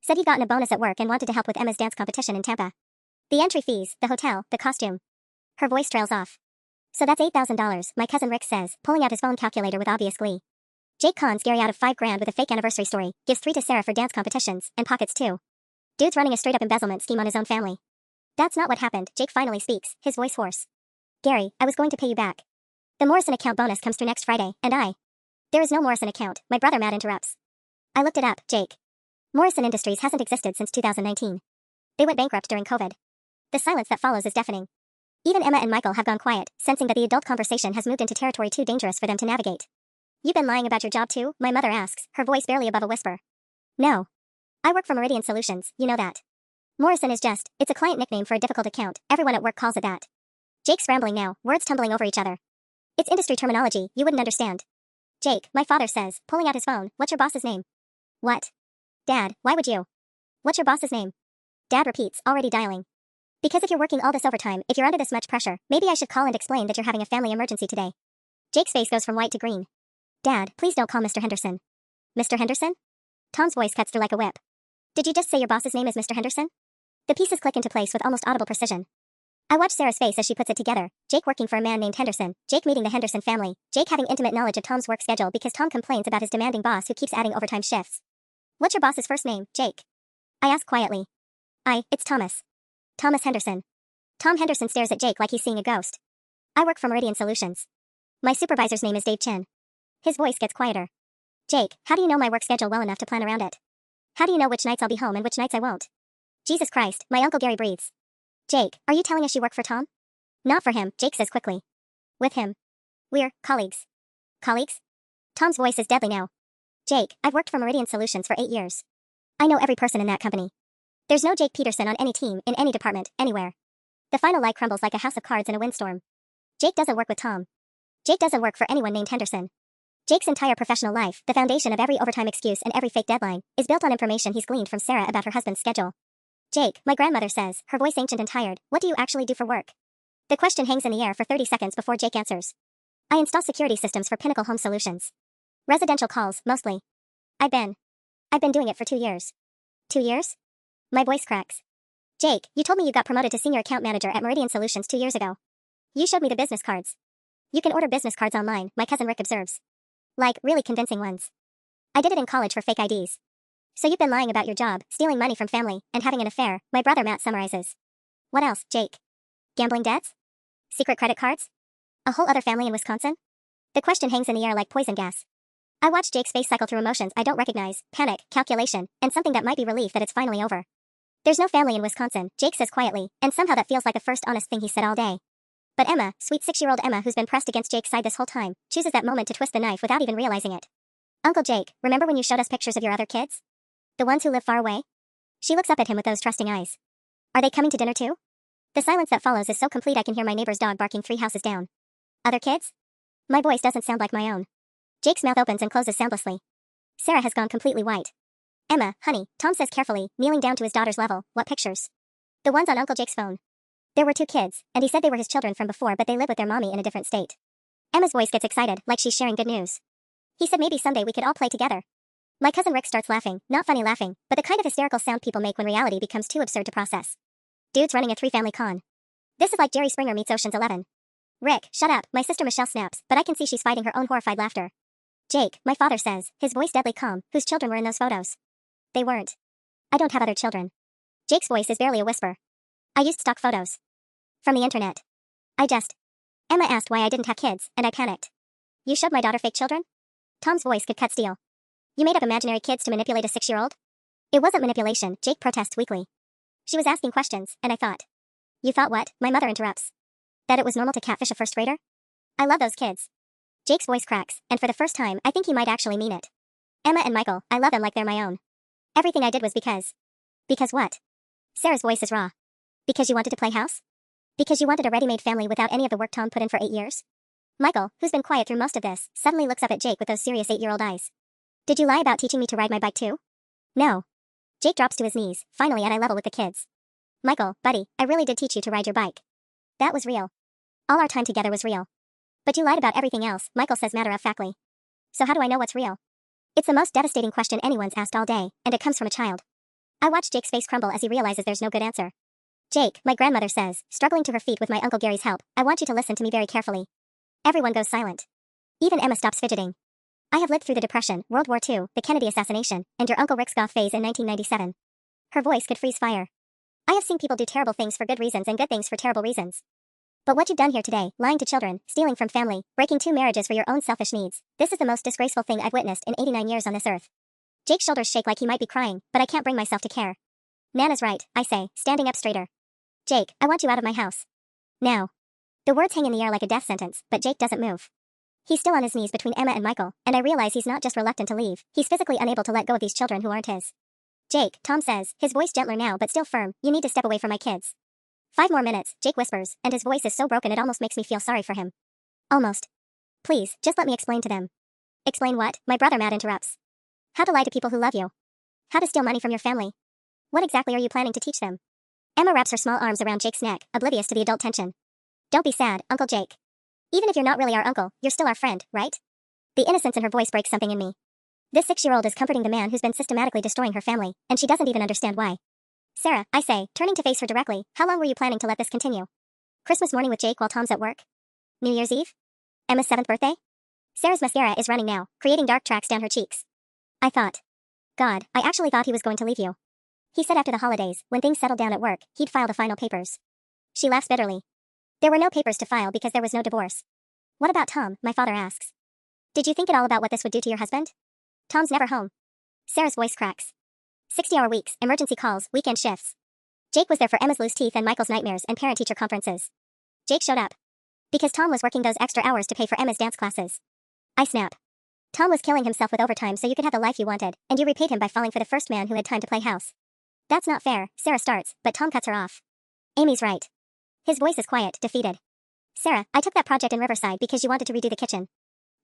Said he'd gotten a bonus at work and wanted to help with Emma's dance competition in Tampa. The entry fees, the hotel, the costume. Her voice trails off. So that's $8,000, my cousin Rick says, pulling out his phone calculator with obvious glee. Jake cons Gary out of $5,000 with a fake anniversary story, gives $3,000 to Sarah for dance competitions, and pockets $2,000. Dude's running a straight-up embezzlement scheme on his own family. That's not what happened, Jake finally speaks, his voice hoarse. Gary, I was going to pay you back. The Morrison account bonus comes through next Friday, and There is no Morrison account, my brother Matt interrupts. I looked it up, Jake. Morrison Industries hasn't existed since 2019. They went bankrupt during COVID. The silence that follows is deafening. Even Emma and Michael have gone quiet, sensing that the adult conversation has moved into territory too dangerous for them to navigate. You've been lying about your job too? My mother asks, her voice barely above a whisper. No. I work for Meridian Solutions, you know that. Morrison is it's a client nickname for a difficult account, everyone at work calls it that. Jake's scrambling now, words tumbling over each other. It's industry terminology, you wouldn't understand. Jake, my father says, pulling out his phone, what's your boss's name? What? Dad, why would you? What's your boss's name? Dad repeats, already dialing. Because if you're working all this overtime, if you're under this much pressure, maybe I should call and explain that you're having a family emergency today. Jake's face goes from white to green. Dad, please don't call Mr. Henderson. Mr. Henderson? Tom's voice cuts through like a whip. Did you just say your boss's name is Mr. Henderson? The pieces click into place with almost audible precision. I watch Sarah's face as she puts it together. Jake working for a man named Henderson, Jake meeting the Henderson family, Jake having intimate knowledge of Tom's work schedule because Tom complains about his demanding boss who keeps adding overtime shifts. What's your boss's first name, Jake? I ask quietly. It's Thomas. Thomas Henderson. Tom Henderson stares at Jake like he's seeing a ghost. I work for Meridian Solutions. My supervisor's name is Dave Chin. His voice gets quieter. Jake, how do you know my work schedule well enough to plan around it? How do you know which nights I'll be home and which nights I won't? Jesus Christ, my Uncle Gary breathes. Jake, are you telling us you work for Tom? Not for him, Jake says quickly. With him. We're colleagues. Colleagues? Tom's voice is deadly now. Jake, I've worked for Meridian Solutions for 8 years. I know every person in that company. There's no Jake Peterson on any team, in any department, anywhere. The final lie crumbles like a house of cards in a windstorm. Jake doesn't work with Tom. Jake doesn't work for anyone named Henderson. Jake's entire professional life, the foundation of every overtime excuse and every fake deadline, is built on information he's gleaned from Sarah about her husband's schedule. Jake, my grandmother says, her voice ancient and tired, what do you actually do for work? The question hangs in the air for 30 seconds before Jake answers. I install security systems for Pinnacle Home Solutions. Residential calls, mostly. I've been doing it for 2 years. 2 years? My voice cracks. Jake, you told me you got promoted to senior account manager at Meridian Solutions 2 years ago. You showed me the business cards. You can order business cards online, my cousin Rick observes. Like, really convincing ones. I did it in college for fake IDs. So you've been lying about your job, stealing money from family, and having an affair, my brother Matt summarizes. What else, Jake? Gambling debts? Secret credit cards? A whole other family in Wisconsin? The question hangs in the air like poison gas. I watch Jake's face cycle through emotions I don't recognize, panic, calculation, and something that might be relief that it's finally over. There's no family in Wisconsin, Jake says quietly, and somehow that feels like the first honest thing he said all day. But Emma, sweet 6-year-old Emma who's been pressed against Jake's side this whole time, chooses that moment to twist the knife without even realizing it. Uncle Jake, remember when you showed us pictures of your other kids? The ones who live far away? She looks up at him with those trusting eyes. Are they coming to dinner too? The silence that follows is so complete I can hear my neighbor's dog barking 3 houses down. Other kids? My voice doesn't sound like my own. Jake's mouth opens and closes soundlessly. Sarah has gone completely white. Emma, honey, Tom says carefully, kneeling down to his daughter's level, what pictures? The ones on Uncle Jake's phone. There were 2 kids, and he said they were his children from before but they live with their mommy in a different state. Emma's voice gets excited, like she's sharing good news. He said maybe someday we could all play together. My cousin Rick starts laughing, not funny laughing, but the kind of hysterical sound people make when reality becomes too absurd to process. Dude's running a 3-family con. This is like Jerry Springer meets Ocean's 11. Rick, shut up, my sister Michelle snaps, but I can see she's fighting her own horrified laughter. Jake, my father says, his voice deadly calm, whose children were in those photos. They weren't. I don't have other children. Jake's voice is barely a whisper. I used stock photos. From the internet. Emma asked why I didn't have kids, and I panicked. You showed my daughter fake children? Tom's voice could cut steel. You made up imaginary kids to manipulate a 6-year-old? It wasn't manipulation, Jake protests weakly. She was asking questions, and I thought. You thought what? My mother interrupts. That it was normal to catfish a first grader? I love those kids. Jake's voice cracks, and for the first time, I think he might actually mean it. Emma and Michael, I love them like they're my own. Everything I did was because. Because what? Sarah's voice is raw. Because you wanted to play house? Because you wanted a ready-made family without any of the work Tom put in for 8 years? Michael, who's been quiet through most of this, suddenly looks up at Jake with those serious 8-year-old eyes. Did you lie about teaching me to ride my bike too? No. Jake drops to his knees, finally at eye level with the kids. Michael, buddy, I really did teach you to ride your bike. That was real. All our time together was real. But you lied about everything else, Michael says matter-of-factly. So how do I know what's real? It's the most devastating question anyone's asked all day, and it comes from a child. I watch Jake's face crumble as he realizes there's no good answer. Jake, my grandmother says, struggling to her feet with my Uncle Gary's help, I want you to listen to me very carefully. Everyone goes silent. Even Emma stops fidgeting. I have lived through the Depression, World War II, the Kennedy assassination, and your Uncle Rick's goth phase in 1997. Her voice could freeze fire. I have seen people do terrible things for good reasons and good things for terrible reasons. But what you've done here today, lying to children, stealing from family, breaking 2 marriages for your own selfish needs, this is the most disgraceful thing I've witnessed in 89 years on this earth. Jake's shoulders shake like he might be crying, but I can't bring myself to care. Nana's right, I say, standing up straighter. Jake, I want you out of my house. Now. The words hang in the air like a death sentence, but Jake doesn't move. He's still on his knees between Emma and Michael, and I realize he's not just reluctant to leave, he's physically unable to let go of these children who aren't his. Jake, Tom says, his voice gentler now but still firm, you need to step away from my kids. 5 more minutes, Jake whispers, and his voice is so broken it almost makes me feel sorry for him. Almost. Please, just let me explain to them. Explain what? My brother Matt interrupts. How to lie to people who love you. How to steal money from your family. What exactly are you planning to teach them? Emma wraps her small arms around Jake's neck, oblivious to the adult tension. Don't be sad, Uncle Jake. Even if you're not really our uncle, you're still our friend, right? The innocence in her voice breaks something in me. This 6-year-old is comforting the man who's been systematically destroying her family, and she doesn't even understand why. Sarah, I say, turning to face her directly, how long were you planning to let this continue? Christmas morning with Jake while Tom's at work? New Year's Eve? Emma's 7th birthday? Sarah's mascara is running now, creating dark tracks down her cheeks. I thought. God, I actually thought he was going to leave you. He said after the holidays, when things settled down at work, he'd file the final papers. She laughs bitterly. There were no papers to file because there was no divorce. What about Tom, my father asks. Did you think at all about what this would do to your husband? Tom's never home. Sarah's voice cracks. 60-hour weeks, emergency calls, weekend shifts. Jake was there for Emma's loose teeth and Michael's nightmares and parent-teacher conferences. Jake showed up. Because Tom was working those extra hours to pay for Emma's dance classes. I snap. Tom was killing himself with overtime so you could have the life you wanted, and you repaid him by falling for the first man who had time to play house. That's not fair, Sarah starts, but Tom cuts her off. Amy's right. His voice is quiet, defeated. Sarah, I took that project in Riverside because you wanted to redo the kitchen.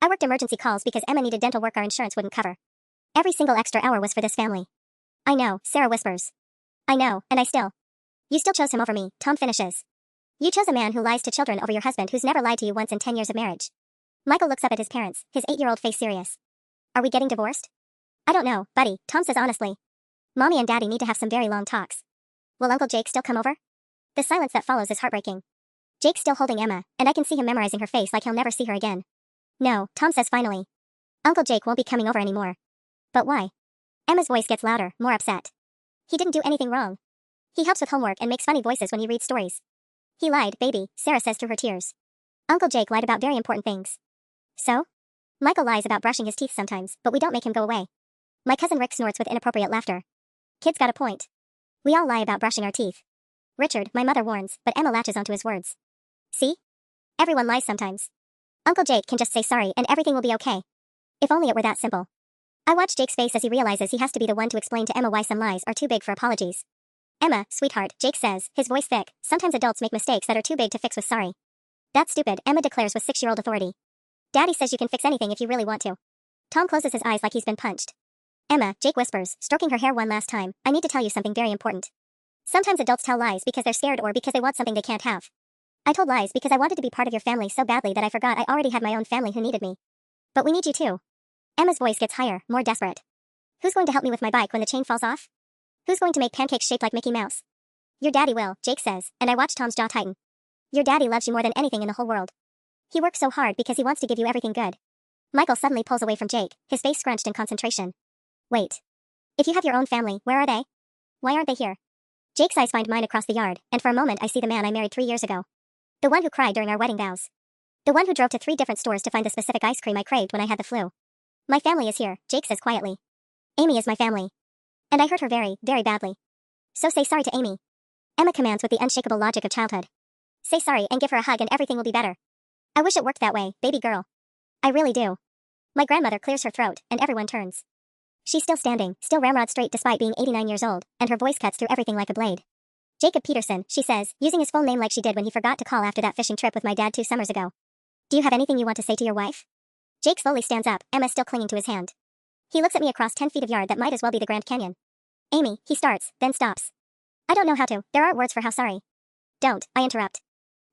I worked emergency calls because Emma needed dental work our insurance wouldn't cover. Every single extra hour was for this family. I know, Sarah whispers. I know, and I still. You still chose him over me, Tom finishes. You chose a man who lies to children over your husband who's never lied to you once in 10 years of marriage. Michael looks up at his parents, his 8-year-old face serious. Are we getting divorced? I don't know, buddy, Tom says honestly. Mommy and Daddy need to have some very long talks. Will Uncle Jake still come over? The silence that follows is heartbreaking. Jake's still holding Emma, and I can see him memorizing her face like he'll never see her again. No, Tom says finally. Uncle Jake won't be coming over anymore. But why? Emma's voice gets louder, more upset. He didn't do anything wrong. He helps with homework and makes funny voices when he reads stories. He lied, baby, Sarah says through her tears. Uncle Jake lied about very important things. So? Michael lies about brushing his teeth sometimes, but we don't make him go away. My cousin Rick snorts with inappropriate laughter. Kid's got a point. We all lie about brushing our teeth. Richard, my mother warns, but Emma latches onto his words. See? Everyone lies sometimes. Uncle Jake can just say sorry and everything will be okay. If only it were that simple. I watch Jake's face as he realizes he has to be the one to explain to Emma why some lies are too big for apologies. Emma, sweetheart, Jake says, his voice thick, sometimes adults make mistakes that are too big to fix with sorry. That's stupid, Emma declares with 6-year-old authority. Daddy says you can fix anything if you really want to. Tom closes his eyes like he's been punched. Emma, Jake whispers, stroking her hair one last time, I need to tell you something very important. Sometimes adults tell lies because they're scared or because they want something they can't have. I told lies because I wanted to be part of your family so badly that I forgot I already had my own family who needed me. But we need you too. Emma's voice gets higher, more desperate. Who's going to help me with my bike when the chain falls off? Who's going to make pancakes shaped like Mickey Mouse? Your daddy will, Jake says, and I watch Tom's jaw tighten. Your daddy loves you more than anything in the whole world. He works so hard because he wants to give you everything good. Michael suddenly pulls away from Jake, his face scrunched in concentration. Wait. If you have your own family, where are they? Why aren't they here? Jake's eyes find mine across the yard, and for a moment I see the man I married 3 years ago. The one who cried during our wedding vows. The one who drove to 3 different stores to find the specific ice cream I craved when I had the flu. My family is here, Jake says quietly. Amy is my family. And I hurt her very, very badly. So say sorry to Amy. Emma commands with the unshakable logic of childhood. Say sorry and give her a hug and everything will be better. I wish it worked that way, baby girl. I really do. My grandmother clears her throat, and everyone turns. She's still standing, still ramrod straight despite being 89 years old, and her voice cuts through everything like a blade. Jacob Peterson, she says, using his full name like she did when he forgot to call after that fishing trip with my dad 2 summers ago. Do you have anything you want to say to your wife? Jake slowly stands up, Emma still clinging to his hand. He looks at me across 10 feet of yard that might as well be the Grand Canyon. Amy, he starts, then stops. I don't know how to, there aren't words for how sorry. Don't, I interrupt.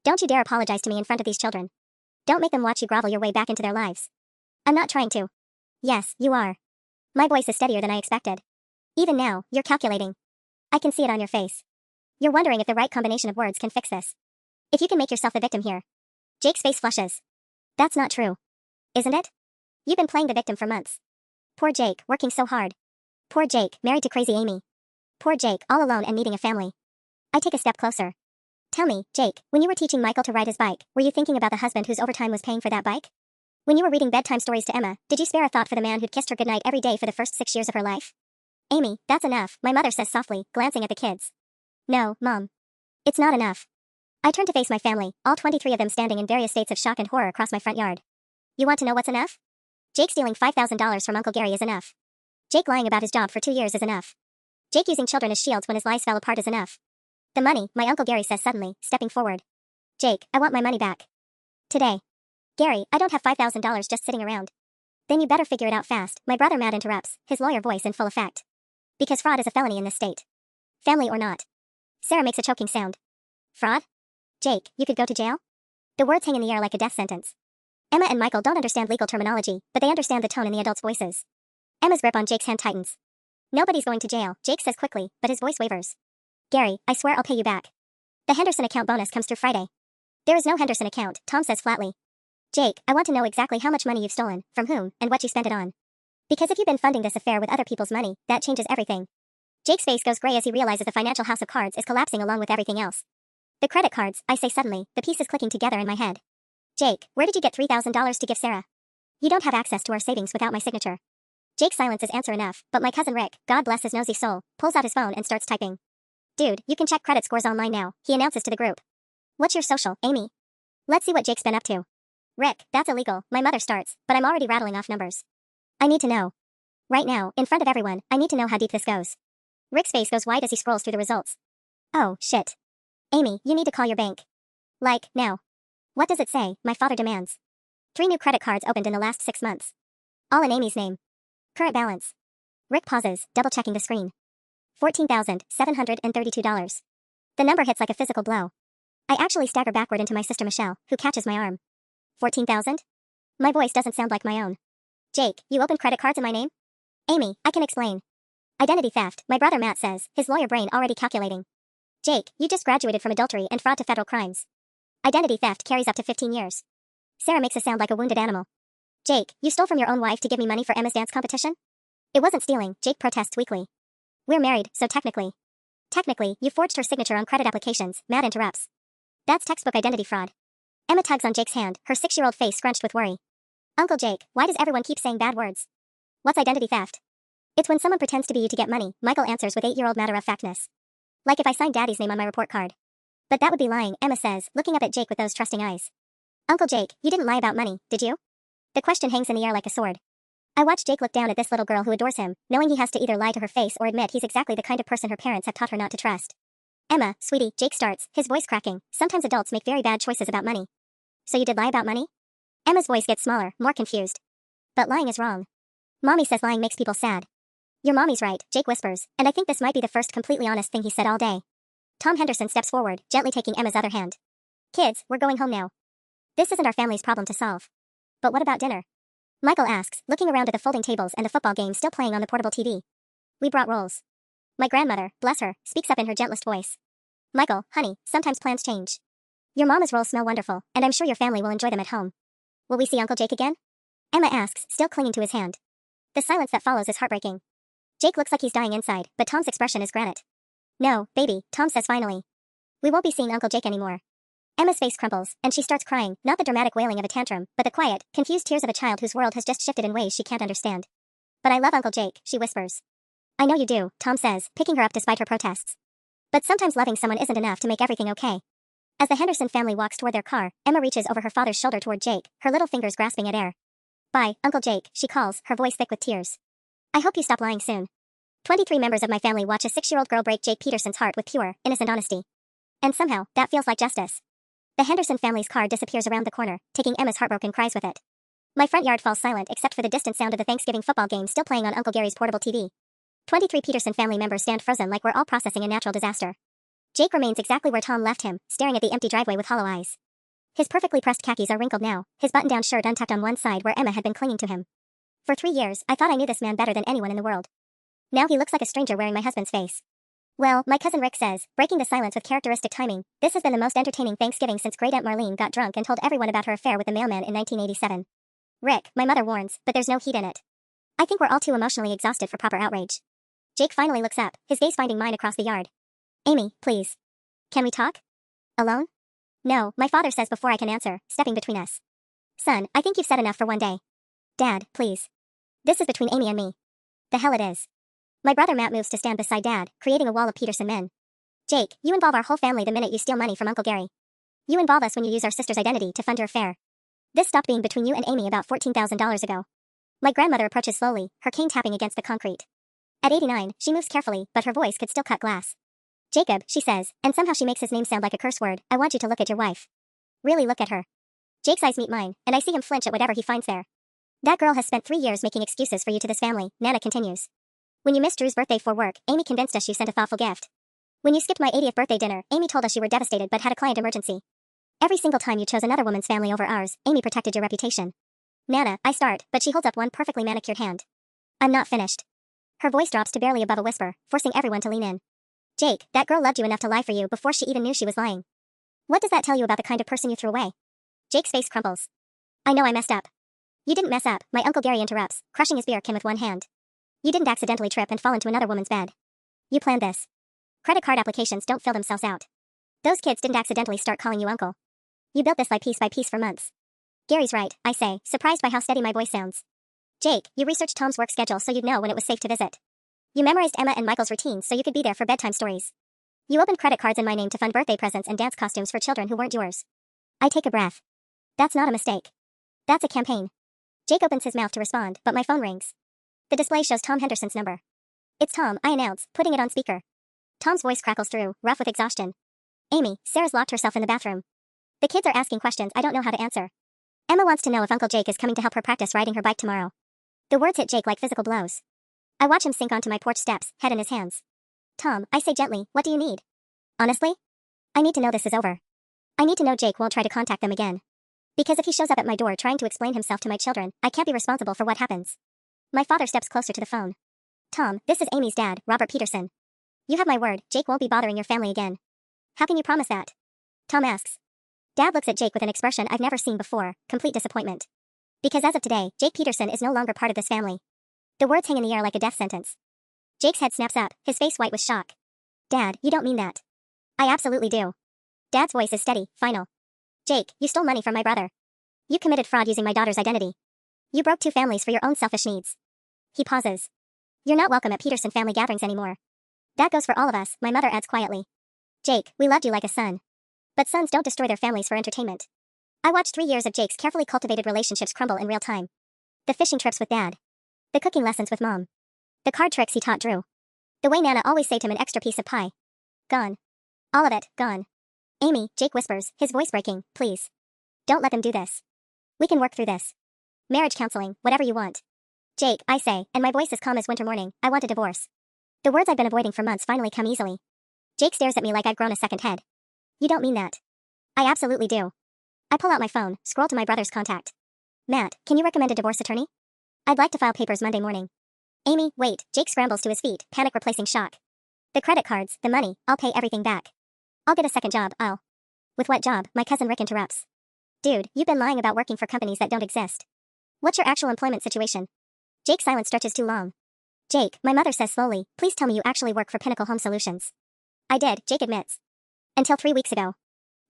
Don't you dare apologize to me in front of these children. Don't make them watch you grovel your way back into their lives. I'm not trying to. Yes, you are. My voice is steadier than I expected. Even now, you're calculating. I can see it on your face. You're wondering if the right combination of words can fix this. If you can make yourself the victim here. Jake's face flushes. That's not true. Isn't it? You've been playing the victim for months. Poor Jake, working so hard. Poor Jake, married to crazy Amy. Poor Jake, all alone and needing a family. I take a step closer. Tell me, Jake, when you were teaching Michael to ride his bike, were you thinking about the husband whose overtime was paying for that bike? When you were reading bedtime stories to Emma, did you spare a thought for the man who'd kissed her goodnight every day for the first 6 years of her life? Amy, that's enough, my mother says softly, glancing at the kids. No, Mom. It's not enough. I turn to face my family, all 23 of them standing in various states of shock and horror across my front yard. You want to know what's enough? Jake stealing $5,000 from Uncle Gary is enough. Jake lying about his job for 2 years is enough. Jake using children as shields when his lies fell apart is enough. The money, my Uncle Gary says suddenly, stepping forward. Jake, I want my money back. Today. Gary, I don't have $5,000 just sitting around. Then you better figure it out fast, my brother Matt interrupts, his lawyer voice in full effect. Because fraud is a felony in this state. Family or not. Sarah makes a choking sound. Fraud? Jake, you could go to jail? The words hang in the air like a death sentence. Emma and Michael don't understand legal terminology, but they understand the tone in the adults' voices. Emma's grip on Jake's hand tightens. Nobody's going to jail, Jake says quickly, but his voice wavers. Gary, I swear I'll pay you back. The Henderson account bonus comes through Friday. There is no Henderson account, Tom says flatly. Jake, I want to know exactly how much money you've stolen, from whom, and what you spent it on. Because if you've been funding this affair with other people's money, that changes everything. Jake's face goes gray as he realizes the financial house of cards is collapsing along with everything else. The credit cards, I say suddenly, the pieces clicking together in my head. Jake, where did you get $3,000 to give Sarah? You don't have access to our savings without my signature. Jake's silence is answer enough, but my cousin Rick, God bless his nosy soul, pulls out his phone and starts typing. Dude, you can check credit scores online now, he announces to the group. What's your social, Amy? Let's see what Jake's been up to. Rick, that's illegal, my mother starts, but I'm already rattling off numbers. I need to know. Right now, in front of everyone, I need to know how deep this goes. Rick's face goes wide as he scrolls through the results. Oh, shit. Amy, you need to call your bank. Like, now. What does it say? My father demands. 3 new credit cards opened in the last 6 months. All in Amy's name. Current balance. Rick pauses, double-checking the screen. $14,732. The number hits like a physical blow. I actually stagger backward into my sister Michelle, who catches my arm. 14,000? My voice doesn't sound like my own. Jake, you opened credit cards in my name? Amy, I can explain. Identity theft, my brother Matt says, his lawyer brain already calculating. Jake, you just graduated from adultery and fraud to federal crimes. Identity theft carries up to 15 years. Sarah makes a sound like a wounded animal. Jake, you stole from your own wife to give me money for Emma's dance competition? It wasn't stealing, Jake protests weakly. We're married, so technically. Technically, you forged her signature on credit applications, Matt interrupts. That's textbook identity fraud. Emma tugs on Jake's hand, her 6-year-old face scrunched with worry. Uncle Jake, why does everyone keep saying bad words? What's identity theft? It's when someone pretends to be you to get money, Michael answers with 8-year-old matter-of-factness. Like if I signed Daddy's name on my report card. But that would be lying, Emma says, looking up at Jake with those trusting eyes. Uncle Jake, you didn't lie about money, did you? The question hangs in the air like a sword. I watch Jake look down at this little girl who adores him, knowing he has to either lie to her face or admit he's exactly the kind of person her parents have taught her not to trust. Emma, sweetie, Jake starts, his voice cracking. Sometimes adults make very bad choices about money. So you did lie about money? Emma's voice gets smaller, more confused. But lying is wrong. Mommy says lying makes people sad. Your mommy's right, Jake whispers, and I think this might be the first completely honest thing he said all day. Tom Henderson steps forward, gently taking Emma's other hand. Kids, we're going home now. This isn't our family's problem to solve. But what about dinner? Michael asks, looking around at the folding tables and the football game still playing on the portable TV. We brought rolls. My grandmother, bless her, speaks up in her gentlest voice. Michael, honey, sometimes plans change. Your mama's rolls smell wonderful, and I'm sure your family will enjoy them at home. Will we see Uncle Jake again? Emma asks, still clinging to his hand. The silence that follows is heartbreaking. Jake looks like he's dying inside, but Tom's expression is granite. No, baby, Tom says finally. We won't be seeing Uncle Jake anymore. Emma's face crumples, and she starts crying, not the dramatic wailing of a tantrum, but the quiet, confused tears of a child whose world has just shifted in ways she can't understand. But I love Uncle Jake, she whispers. I know you do, Tom says, picking her up despite her protests. But sometimes loving someone isn't enough to make everything okay. As the Henderson family walks toward their car, Emma reaches over her father's shoulder toward Jake, her little fingers grasping at air. Bye, Uncle Jake, she calls, her voice thick with tears. I hope you stop lying soon. 23 members of my family watch a 6-year-old girl break Jake Peterson's heart with pure, innocent honesty. And somehow, that feels like justice. The Henderson family's car disappears around the corner, taking Emma's heartbroken cries with it. My front yard falls silent except for the distant sound of the Thanksgiving football game still playing on Uncle Gary's portable TV. 23 Peterson family members stand frozen like we're all processing a natural disaster. Jake remains exactly where Tom left him, staring at the empty driveway with hollow eyes. His perfectly pressed khakis are wrinkled now, his button-down shirt untucked on one side where Emma had been clinging to him. For 3 years, I thought I knew this man better than anyone in the world. Now he looks like a stranger wearing my husband's face. Well, my cousin Rick says, breaking the silence with characteristic timing, this has been the most entertaining Thanksgiving since Great Aunt Marlene got drunk and told everyone about her affair with the mailman in 1987. Rick, my mother warns, but there's no heat in it. I think we're all too emotionally exhausted for proper outrage. Jake finally looks up, his gaze finding mine across the yard. Amy, please. Can we talk? Alone? No, my father says before I can answer, stepping between us. Son, I think you've said enough for one day. Dad, please. This is between Amy and me. The hell it is. My brother Matt moves to stand beside Dad, creating a wall of Peterson men. Jake, you involve our whole family the minute you steal money from Uncle Gary. You involve us when you use our sister's identity to fund your affair. This stopped being between you and Amy about $14,000 ago. My grandmother approaches slowly, her cane tapping against the concrete. At 89, she moves carefully, but her voice could still cut glass. Jacob, she says, and somehow she makes his name sound like a curse word, I want you to look at your wife. Really look at her. Jake's eyes meet mine, and I see him flinch at whatever he finds there. That girl has spent 3 years making excuses for you to this family, Nana continues. When you missed Drew's birthday for work, Amy convinced us you sent a thoughtful gift. When you skipped my 80th birthday dinner, Amy told us you were devastated but had a client emergency. Every single time you chose another woman's family over ours, Amy protected your reputation. Nana, I start, but she holds up one perfectly manicured hand. I'm not finished. Her voice drops to barely above a whisper, forcing everyone to lean in. Jake, that girl loved you enough to lie for you before she even knew she was lying. What does that tell you about the kind of person you threw away? Jake's face crumples. I know I messed up. You didn't mess up, my Uncle Gary interrupts, crushing his beer can with one hand. You didn't accidentally trip and fall into another woman's bed. You planned this. Credit card applications don't fill themselves out. Those kids didn't accidentally start calling you uncle. You built this by piece for months. Gary's right, I say, surprised by how steady my voice sounds. Jake, you researched Tom's work schedule so you'd know when it was safe to visit. You memorized Emma and Michael's routines so you could be there for bedtime stories. You opened credit cards in my name to fund birthday presents and dance costumes for children who weren't yours. I take a breath. That's not a mistake. That's a campaign. Jake opens his mouth to respond, but my phone rings. The display shows Tom Henderson's number. It's Tom, I announce, putting it on speaker. Tom's voice crackles through, rough with exhaustion. Amy, Sarah's locked herself in the bathroom. The kids are asking questions I don't know how to answer. Emma wants to know if Uncle Jake is coming to help her practice riding her bike tomorrow. The words hit Jake like physical blows. I watch him sink onto my porch steps, head in his hands. Tom, I say gently, what do you need? Honestly? I need to know this is over. I need to know Jake won't try to contact them again. Because if he shows up at my door trying to explain himself to my children, I can't be responsible for what happens. My father steps closer to the phone. Tom, this is Amy's dad, Robert Peterson. You have my word, Jake won't be bothering your family again. How can you promise that? Tom asks. Dad looks at Jake with an expression I've never seen before, complete disappointment. Because as of today, Jake Peterson is no longer part of this family. The words hang in the air like a death sentence. Jake's head snaps up, his face white with shock. Dad, you don't mean that. I absolutely do. Dad's voice is steady, final. Jake, you stole money from my brother. You committed fraud using my daughter's identity. You broke 2 families for your own selfish needs. He pauses. You're not welcome at Peterson family gatherings anymore. That goes for all of us, my mother adds quietly. Jake, we loved you like a son. But sons don't destroy their families for entertainment. I watched 3 years of Jake's carefully cultivated relationships crumble in real time. The fishing trips with Dad. The cooking lessons with Mom. The card tricks he taught Drew. The way Nana always saved him an extra piece of pie. Gone. All of it, gone. Amy, Jake whispers, his voice breaking, please. Don't let them do this. We can work through this. Marriage counseling, whatever you want. Jake, I say, and my voice is calm as winter morning, I want a divorce. The words I've been avoiding for months finally come easily. Jake stares at me like I've grown a second head. You don't mean that. I absolutely do. I pull out my phone, scroll to my brother's contact. Matt, can you recommend a divorce attorney? I'd like to file papers Monday morning. Amy, wait, Jake scrambles to his feet, panic replacing shock. The credit cards, the money, I'll pay everything back. I'll get a second job, With what job? My cousin Rick interrupts. Dude, you've been lying about working for companies that don't exist. What's your actual employment situation? Jake's silence stretches too long. Jake, my mother says slowly, please tell me you actually work for Pinnacle Home Solutions. I did, Jake admits. Until 3 weeks ago.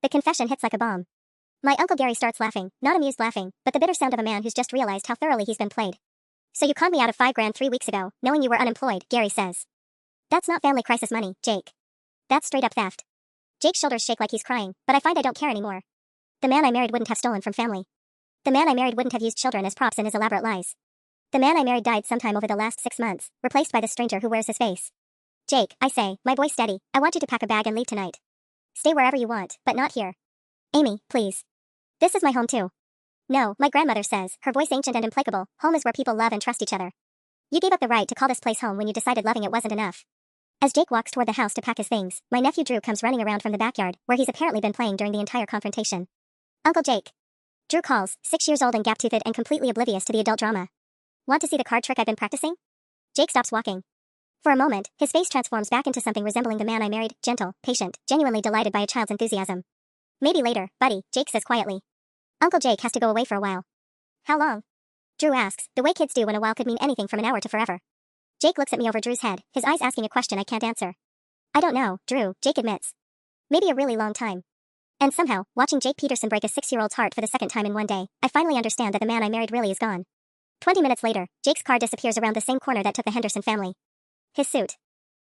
The confession hits like a bomb. My Uncle Gary starts laughing, not amused laughing, but the bitter sound of a man who's just realized how thoroughly he's been played. So you conned me out of $5,000 3 weeks ago, knowing you were unemployed, Gary says. That's not family crisis money, Jake. That's straight up theft. Jake's shoulders shake like he's crying, but I find I don't care anymore. The man I married wouldn't have stolen from family. The man I married wouldn't have used children as props in his elaborate lies. The man I married died sometime over the last 6 months, replaced by the stranger who wears his face. Jake, I say, my voice steady, I want you to pack a bag and leave tonight. Stay wherever you want, but not here. Amy, please. This is my home too. No, my grandmother says, her voice ancient and implacable, home is where people love and trust each other. You gave up the right to call this place home when you decided loving it wasn't enough. As Jake walks toward the house to pack his things, my nephew Drew comes running around from the backyard, where he's apparently been playing during the entire confrontation. Uncle Jake. Drew calls, 6 years old and gap-toothed and completely oblivious to the adult drama. Want to see the card trick I've been practicing? Jake stops walking. For a moment, his face transforms back into something resembling the man I married, gentle, patient, genuinely delighted by a child's enthusiasm. Maybe later, buddy, Jake says quietly. Uncle Jake has to go away for a while. How long? Drew asks, the way kids do when a while could mean anything from an hour to forever. Jake looks at me over Drew's head, his eyes asking a question I can't answer. I don't know, Drew, Jake admits. Maybe a really long time. And somehow, watching Jake Peterson break a 6-year-old's heart for the second time in one day, I finally understand that the man I married really is gone. 20 minutes later, Jake's car disappears around the same corner that took the Henderson family. His suit,